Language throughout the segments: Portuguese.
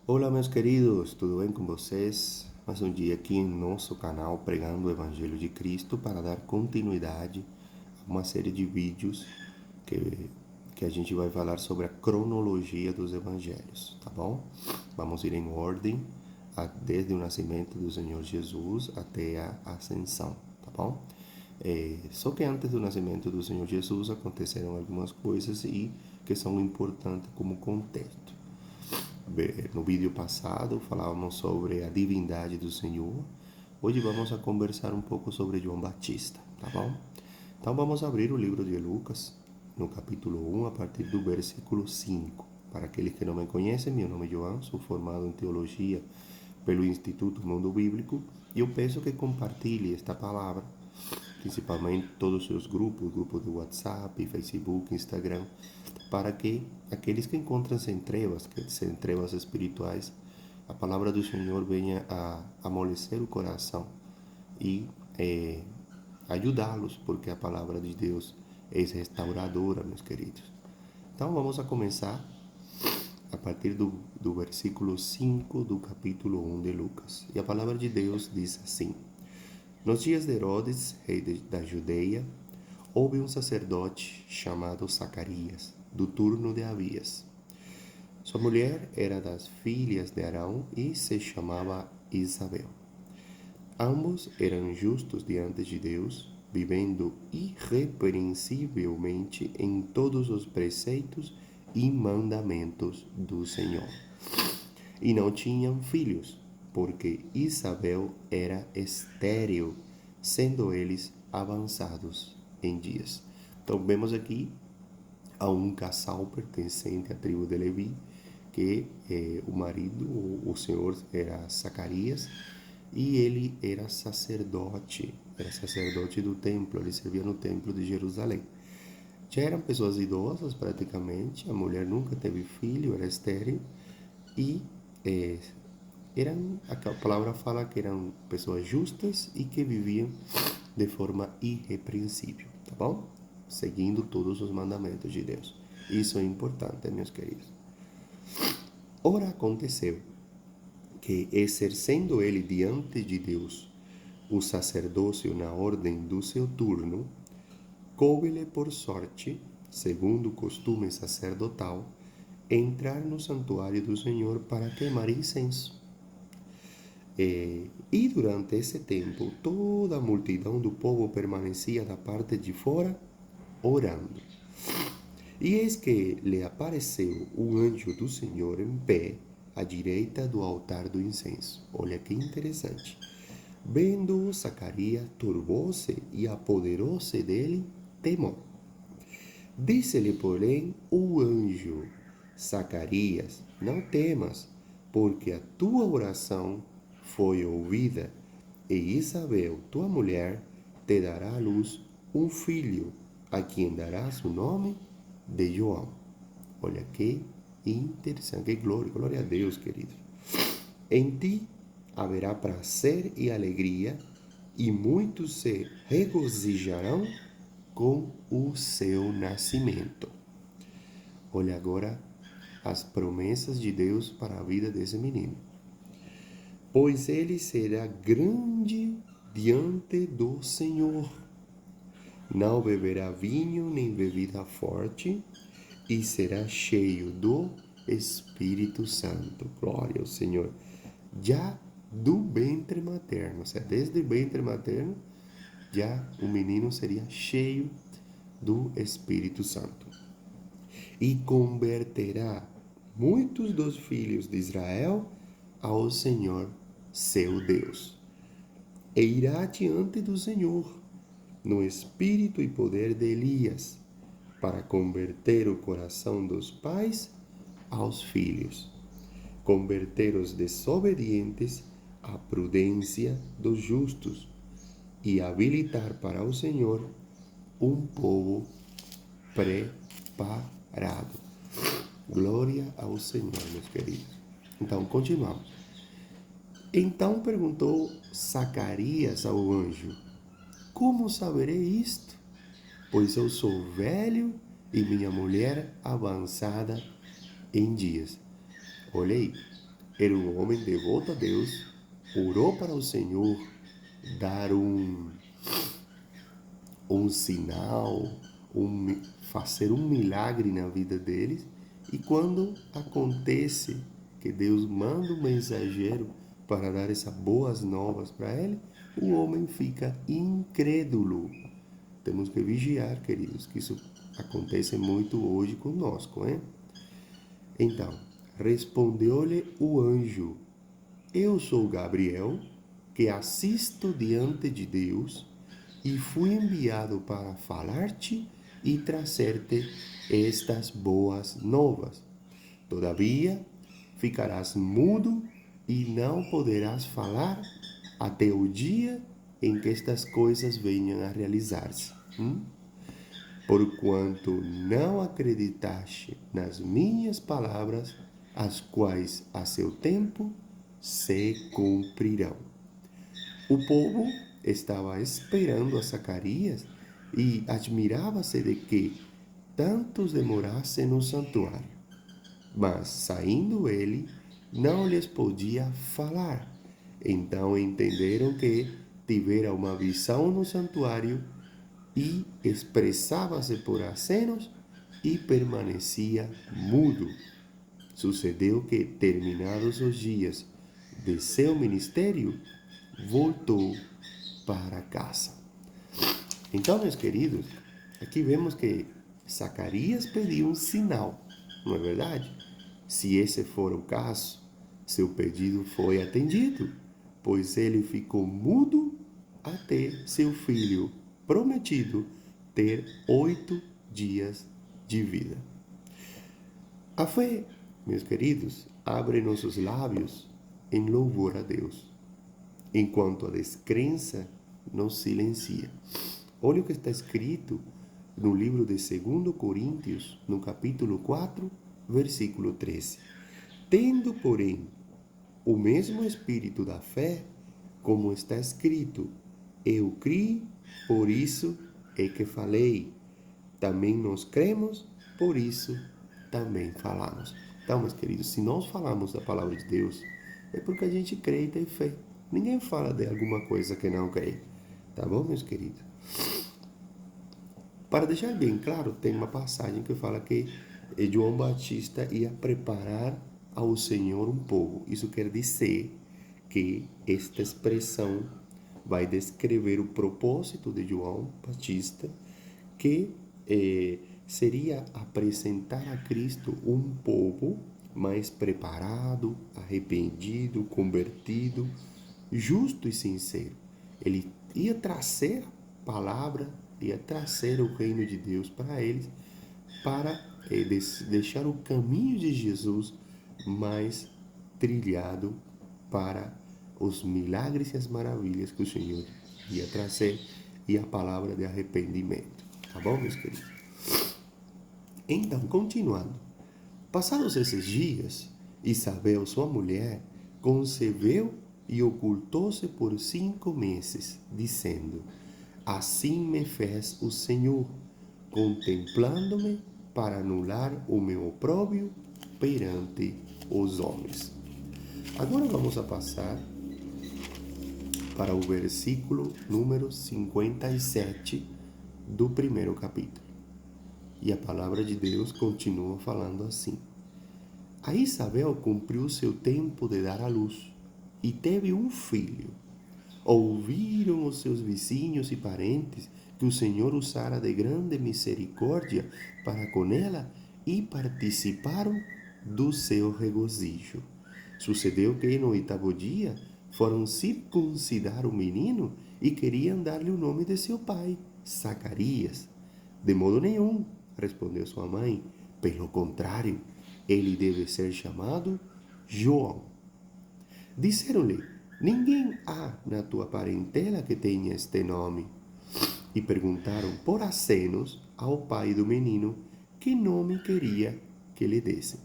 Olá, meus queridos, tudo bem com vocês? Mais um dia aqui em nosso canal pregando o Evangelho de Cristo para dar continuidade a uma série de vídeos que a gente vai falar sobre a cronologia dos Evangelhos, tá bom? Vamos ir em ordem desde o nascimento do Senhor Jesus até a ascensão, tá bom? Só que antes do nascimento do Senhor Jesus aconteceram algumas coisas e que são importantes como contexto. No vídeo passado falávamos sobre a divindade do Senhor. Hoje vamos a conversar um pouco sobre João Batista, tá bom? Então vamos abrir o livro de Lucas, no capítulo 1, a partir do versículo 5. Para aqueles que não me conhecem, meu nome é João, sou formado em teologia pelo Instituto Mundo Bíblico e eu peço que compartilhe esta palavra, principalmente todos os seus grupos de WhatsApp, Facebook, Instagram, para que aqueles que encontram-se em trevas espirituais, a palavra do Senhor venha a amolecer o coração e ajudá-los, porque a palavra de Deus é restauradora, meus queridos. Então vamos a começar a partir do versículo 5 do capítulo 1 de Lucas. E a palavra de Deus diz assim: Nos dias de Herodes, rei da Judeia, houve um sacerdote chamado Zacarias, do turno de Abias. Sua mulher era das filhas de Arão e se chamava Isabel. Ambos eram justos diante de Deus, vivendo irrepreensivelmente em todos os preceitos e mandamentos do Senhor. E não tinham filhos, porque Isabel era estéril, sendo eles avançados em dias. Então vemos aqui a um casal pertencente à tribo de Levi, que o marido, o senhor, era Zacarias, e ele era sacerdote do templo, ele servia no templo de Jerusalém. Já eram pessoas idosas praticamente, a mulher nunca teve filho, era estéril, e a palavra fala que eram pessoas justas e que viviam de forma irrepreensível, tá bom? Seguindo todos os mandamentos de Deus. Isso é importante, meus queridos. Ora aconteceu que, exercendo ele diante de Deus o sacerdócio na ordem do seu turno, coube-lhe por sorte, segundo o costume sacerdotal, entrar no santuário do Senhor para queimar incenso. E durante esse tempo, toda a multidão do povo permanecia da parte de fora, orando. E eis que lhe apareceu um anjo do Senhor em pé, à direita do altar do incenso. Olha que interessante. Vendo-o, Zacarias turbou-se e apoderou-se dele temor. Disse-lhe, porém, o anjo: Zacarias, não temas, porque a tua oração foi ouvida, e Isabel, tua mulher, te dará à luz um filho, a quem darás o nome de João. Olha que interessante, que glória a Deus, querido. Em ti haverá prazer e alegria, e muitos se regozijarão com o seu nascimento. Olha agora as promessas de Deus para a vida desse menino. Pois ele será grande diante do Senhor. Não beberá vinho nem bebida forte, e será cheio do Espírito Santo. Glória ao Senhor. Já do ventre materno, ou seja, desde o ventre materno, já o menino seria cheio do Espírito Santo. E converterá muitos dos filhos de Israel ao Senhor, seu Deus. E irá diante do Senhor, no espírito e poder de Elias, para converter o coração dos pais aos filhos, converter os desobedientes à prudência dos justos e habilitar para o Senhor um povo preparado. Glória ao Senhor, meus queridos. Então, continuamos. Então perguntou Zacarias ao anjo: Como saberei isto? Pois eu sou velho e minha mulher avançada em dias. Olha aí, era um homem devoto a Deus, orou para o Senhor dar um sinal, fazer um milagre na vida deles. E quando acontece que Deus manda um mensageiro para dar essas boas novas para ele, o homem fica incrédulo. Temos que vigiar, queridos, que isso acontece muito hoje conosco, hein? Então, respondeu-lhe o anjo: Eu sou Gabriel, que assisto diante de Deus, e fui enviado para falar-te e trazer-te estas boas novas. Todavia, ficarás mudo e não poderás falar até o dia em que estas coisas venham a realizar-se. Porquanto não acreditaste nas minhas palavras, as quais a seu tempo se cumprirão. O povo estava esperando a Zacarias e admirava-se de que tantos demorassem no santuário. Mas, saindo ele, não lhes podia falar. Então entenderam que tivera uma visão no santuário e expressava-se por acenos e permanecia mudo. Sucedeu que, terminados os dias de seu ministério, voltou para casa. Então, meus queridos, aqui vemos que Zacarias pediu um sinal, não é verdade? Se esse for o caso, seu pedido foi atendido, pois ele ficou mudo até seu filho prometido ter 8 dias de vida. A fé, meus queridos, abre nossos lábios em louvor a Deus, enquanto a descrença nos silencia. Olha o que está escrito no livro de 2 Coríntios, no capítulo 4, versículo 13. Tendo, porém, o mesmo espírito da fé, como está escrito, eu criei, por isso é que falei. Também nós cremos, por isso também falamos. Então, meus queridos, se nós falamos da palavra de Deus, é porque a gente crê e tem fé. Ninguém fala de alguma coisa que não crê. Tá bom, meus queridos? Para deixar bem claro, tem uma passagem que fala que João Batista ia preparar ao Senhor um povo. Isso quer dizer que esta expressão vai descrever o propósito de João Batista, que seria apresentar a Cristo um povo mais preparado, arrependido, convertido, justo e sincero. Ele ia trazer a palavra, ia trazer o reino de Deus para eles, para deixar o caminho de Jesus mais trilhado para os milagres e as maravilhas que o Senhor ia trazer e a palavra de arrependimento. Tá bom, meus queridos? Então, continuando. Passados esses dias, Isabel, sua mulher, concebeu e ocultou-se por 5 meses, dizendo: Assim me fez o Senhor, contemplando-me para anular o meu opróbrio perante os homens. Agora vamos a passar para o versículo número 57 do primeiro capítulo. E a palavra de Deus continua falando assim: A Isabel cumpriu seu tempo de dar à luz e teve um filho. Ouviram os seus vizinhos e parentes que o Senhor usara de grande misericórdia para com ela e participaram do seu regozijo. Sucedeu que no 8º dia foram circuncidar o menino e queriam dar-lhe o nome de seu pai, Zacarias. De modo nenhum, respondeu sua mãe, pelo contrário, ele deve ser chamado João. Disseram-lhe: Ninguém há na tua parentela que tenha este nome. E perguntaram por acenos ao pai do menino que nome queria que lhe dessem.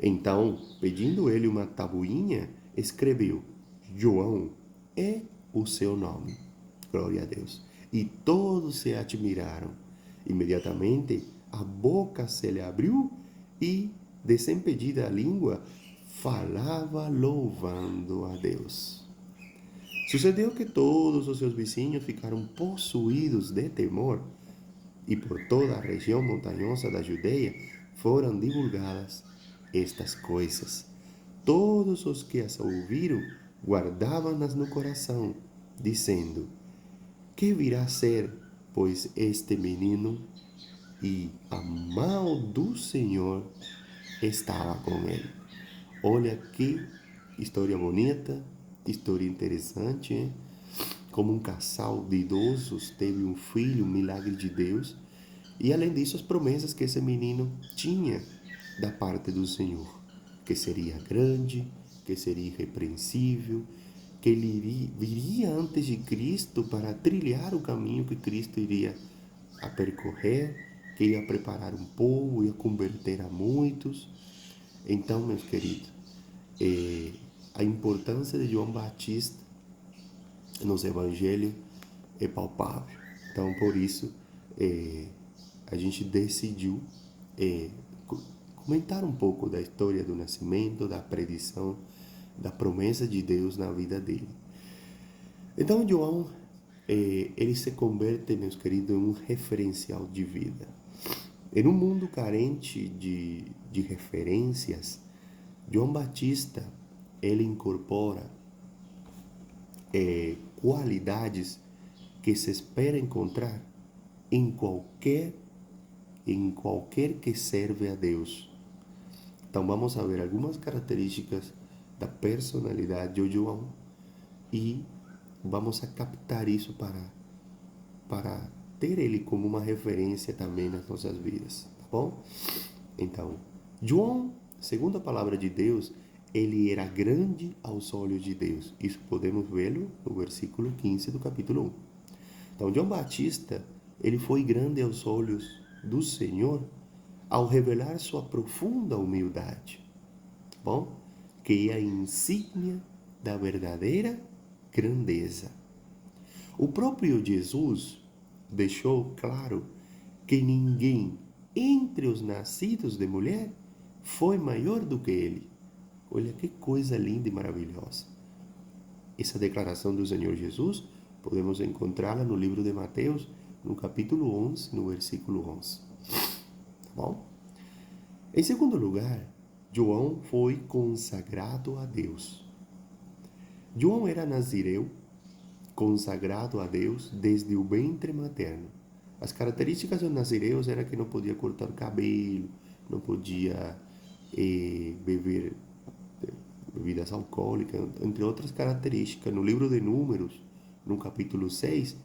Então, pedindo ele uma tabuinha, escreveu: João é o seu nome. Glória a Deus. E todos se admiraram. Imediatamente a boca se lhe abriu e, desimpedida a língua, falava louvando a Deus. Sucedeu que todos os seus vizinhos ficaram possuídos de temor, e por toda a região montanhosa da Judeia foram divulgadas estas coisas. Todos os que as ouviram guardavam-nas no coração, dizendo: que virá a ser, pois, este menino? E a mão do Senhor estava com ele. Olha que história bonita, história interessante, hein? Como um casal de idosos teve um filho, um milagre de Deus. E além disso, as promessas que esse menino tinha da parte do Senhor. Que seria grande, que seria irrepreensível, que ele viria antes de Cristo para trilhar o caminho que Cristo iria a percorrer, que ia preparar um povo, ia converter a muitos. Então, meus queridos, a importância de João Batista nos evangelhos é palpável. Então, por isso, a gente decidiu comentar um pouco da história do nascimento, da predição, da promessa de Deus na vida dele. Então, João, ele se converte, meus queridos, em um referencial de vida. Em um mundo carente de referências, João Batista, ele incorpora qualidades que se espera encontrar em qualquer que serve a Deus. Então vamos a ver algumas características da personalidade de João e vamos a captar isso para ter ele como uma referência também nas nossas vidas, tá bom? Então, João, segundo a palavra de Deus, ele era grande aos olhos de Deus. Isso podemos vê-lo no versículo 15 do capítulo 1. Então, João Batista, ele foi grande aos olhos do Senhor ao revelar sua profunda humildade, tá bom? Que é a insígnia da verdadeira grandeza. O próprio Jesus deixou claro que ninguém entre os nascidos de mulher foi maior do que ele. Olha que coisa linda e maravilhosa. Essa declaração do Senhor Jesus podemos encontrá-la no livro de Mateus, no capítulo 11, no versículo 11. Tá bom? Em segundo lugar, João foi consagrado a Deus. João era nazireu, consagrado a Deus desde o ventre materno. As características dos nazireus eram que não podia cortar o cabelo, não podia beber bebidas alcoólicas, entre outras características. No livro de Números, no capítulo 6,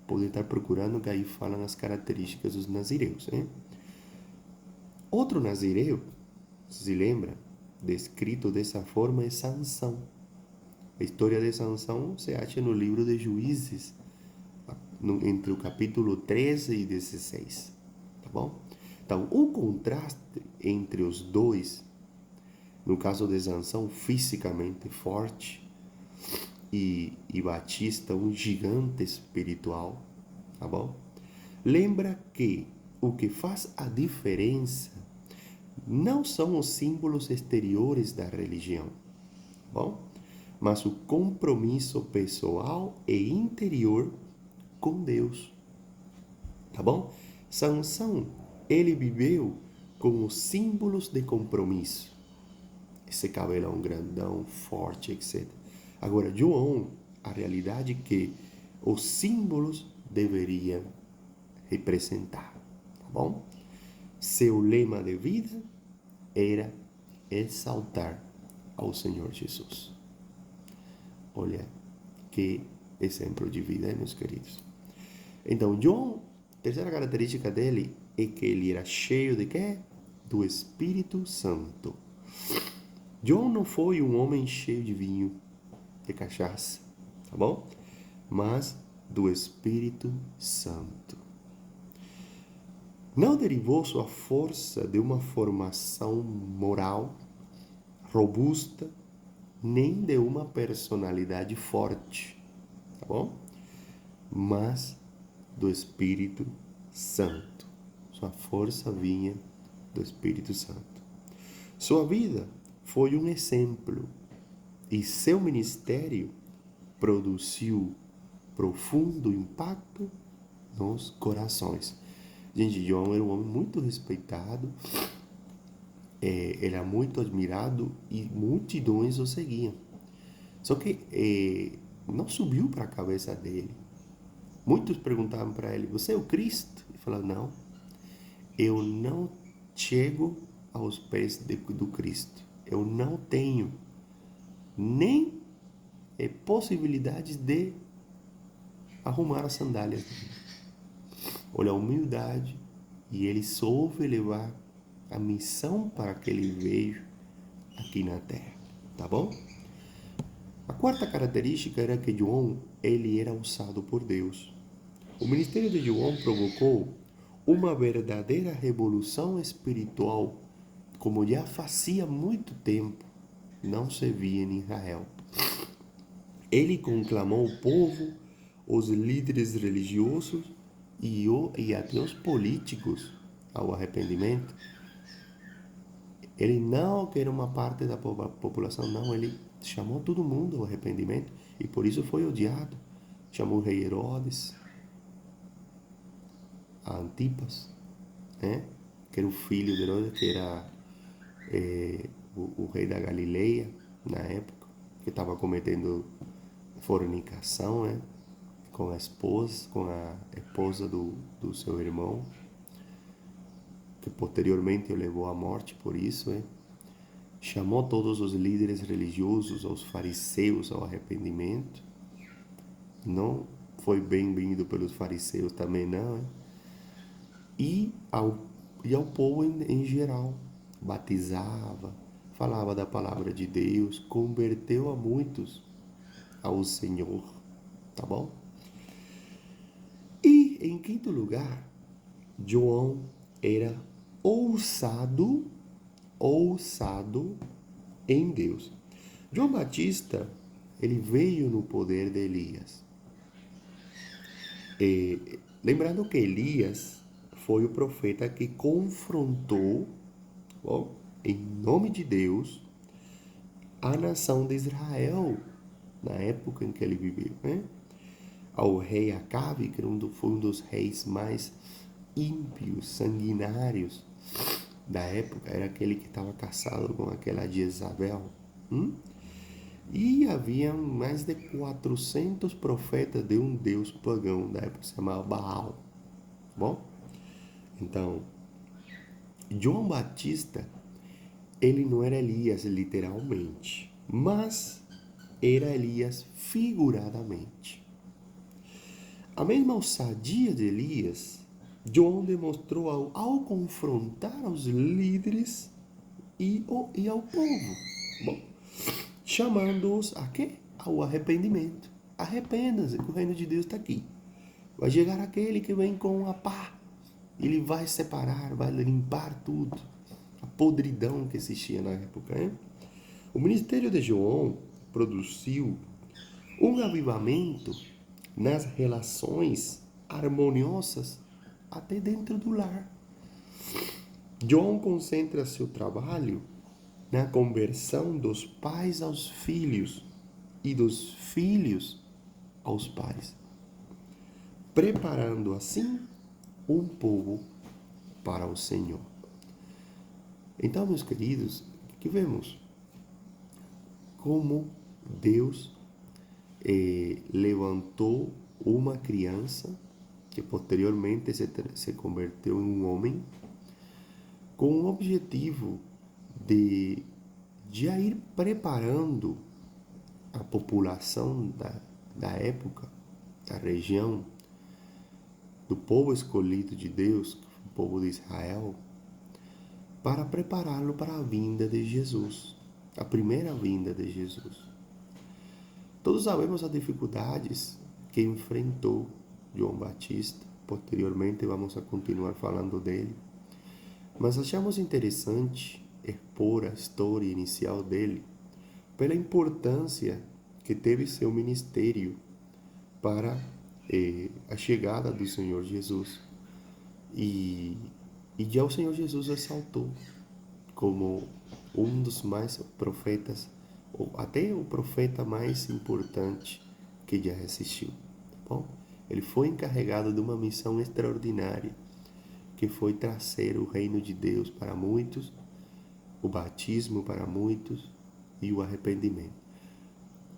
podem estar procurando que aí falam as características dos nazireus. Hein? Outro nazireu, se lembra, descrito dessa forma, é Sansão. A história de Sansão se acha no livro de Juízes, entre o capítulo 13 e 16. Tá bom? Então, o contraste entre os dois, no caso de Sansão, fisicamente forte, e Batista, um gigante espiritual, tá bom? Lembra que o que faz a diferença não são os símbolos exteriores da religião, tá bom? Mas o compromisso pessoal e interior com Deus, tá bom? Sansão, ele viveu com os símbolos de compromisso. Esse cabelão grandão, forte, etc. Agora, João, a realidade é que os símbolos deveriam representar, tá bom? Seu lema de vida era exaltar ao Senhor Jesus. Olha que exemplo de vida, meus queridos. Então, João, terceira característica dele é que ele era cheio de quê? Do Espírito Santo. João não foi um homem cheio de vinho, de cachaça, tá bom? Mas do Espírito Santo. Não derivou sua força de uma formação moral robusta, nem de uma personalidade forte, tá bom? Mas do Espírito Santo. Sua força vinha do Espírito Santo. Sua vida foi um exemplo e seu ministério produziu profundo impacto nos corações. Gente, João era um homem muito respeitado, era muito admirado e multidões o seguiam. Só que não subiu para a cabeça dele. Muitos perguntavam para ele: você é o Cristo? Ele falou: não, eu não chego aos pés do Cristo. Eu não tenho nem possibilidades de arrumar as sandálias dele. Olha a humildade, e ele soube levar a missão para que ele veio aqui na terra, tá bom? A quarta característica era que João, ele era usado por Deus. O ministério de João provocou uma verdadeira revolução espiritual, como já fazia muito tempo não se via em Israel. Ele conclamou o povo, os líderes religiosos e até os políticos ao arrependimento. Ele não quer uma parte da população, não, ele chamou todo mundo ao arrependimento e por isso foi odiado. Chamou o rei Herodes, a Antipas, né? Que era o filho de Herodes, que era o rei da Galileia na época, que estava cometendo fornicação, né? Com a esposa do seu irmão, que posteriormente o levou à morte por isso, né? Chamou todos os líderes religiosos, os fariseus, ao arrependimento. Não foi bem-vindo pelos fariseus também, não, né? E ao povo em geral. Batizava, falava da palavra de Deus, converteu a muitos ao Senhor, tá bom? E, em quinto lugar, João era ousado em Deus. João Batista, ele veio no poder de Elias. Lembrando que Elias foi o profeta que confrontou, em nome de Deus, a nação de Israel, na época em que ele viveu, né? Ao rei Acabe, que foi um dos reis mais ímpios, sanguinários da época, era aquele que estava casado com aquela Jezabel. E havia mais de 400 profetas de um deus pagão da época, que se chamava Baal. Bom? Então, João Batista, ele não era Elias literalmente, mas era Elias figuradamente. A mesma ousadia de Elias, João demonstrou ao confrontar os líderes e ao povo, bom, chamando-os a quê? Ao arrependimento. Arrependam-se, que o reino de Deus está aqui. Vai chegar aquele que vem com a pá, ele vai separar, vai limpar tudo, a podridão que existia na época, hein? O ministério de João produziu um avivamento nas relações harmoniosas até dentro do lar. João concentra seu trabalho na conversão dos pais aos filhos e dos filhos aos pais, preparando assim um povo para o Senhor. Então, meus queridos, que vemos como Deus levantou uma criança que posteriormente se converteu em um homem com o objetivo de já ir preparando a população da época, da região, do povo escolhido de Deus, o povo de Israel, para prepará-lo para a vinda de Jesus, a primeira vinda de Jesus. Todos sabemos as dificuldades que enfrentou João Batista. Posteriormente vamos a continuar falando dele. Mas achamos interessante expor a história inicial dele pela importância que teve seu ministério para a chegada do Senhor Jesus. E já o Senhor Jesus ressaltou como um dos mais profetas, ou até o profeta mais importante que já existiu. Bom, ele foi encarregado de uma missão extraordinária, que foi trazer o reino de Deus para muitos, o batismo para muitos e o arrependimento.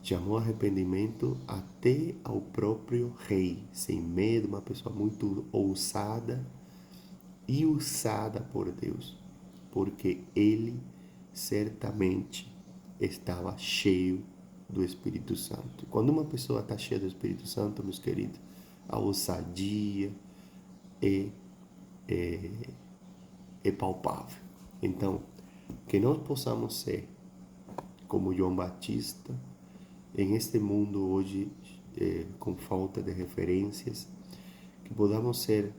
Chamou arrependimento até ao próprio rei, sem medo, uma pessoa muito ousada e usada por Deus, porque ele certamente estava cheio do Espírito Santo. Quando uma pessoa está cheia do Espírito Santo, meus queridos, a ousadia é palpável. Então, que nós possamos ser como João Batista, em este mundo hoje com falta de referências, que podamos ser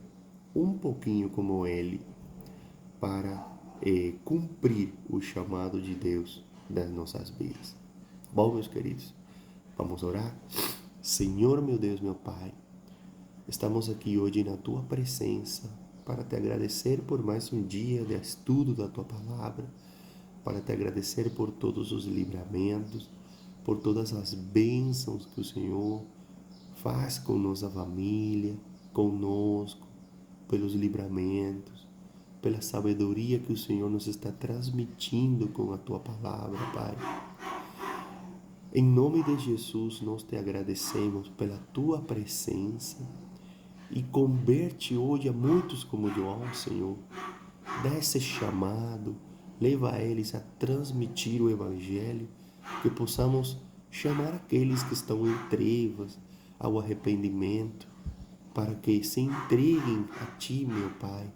um pouquinho como ele para cumprir o chamado de Deus das nossas vidas. Bom, meus queridos, vamos orar? Senhor, meu Deus, meu Pai, estamos aqui hoje na Tua presença para te agradecer por mais um dia de estudo da Tua Palavra, para te agradecer por todos os livramentos, por todas as bênçãos que o Senhor faz com nossa família, conosco, pelos livramentos, pela sabedoria que o Senhor nos está transmitindo com a Tua Palavra, Pai. Em nome de Jesus, nós te agradecemos pela Tua presença e converte hoje a muitos como João, Senhor. Dá esse chamado, leva eles a transmitir o Evangelho, que possamos chamar aqueles que estão em trevas ao arrependimento, para que se entreguem a Ti, meu Pai,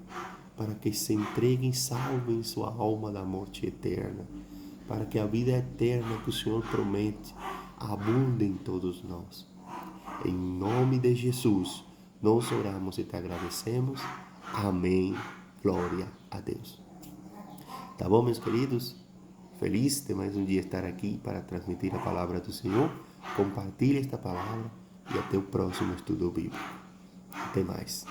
para que se entreguem e salvem sua alma da morte eterna, para que a vida eterna que o Senhor promete abunde em todos nós. Em nome de Jesus, nós oramos e te agradecemos. Amém. Glória a Deus. Tá bom, meus queridos? Feliz de mais um dia estar aqui para transmitir a palavra do Senhor. Compartilhe esta palavra e até o próximo estudo bíblico. Até mais.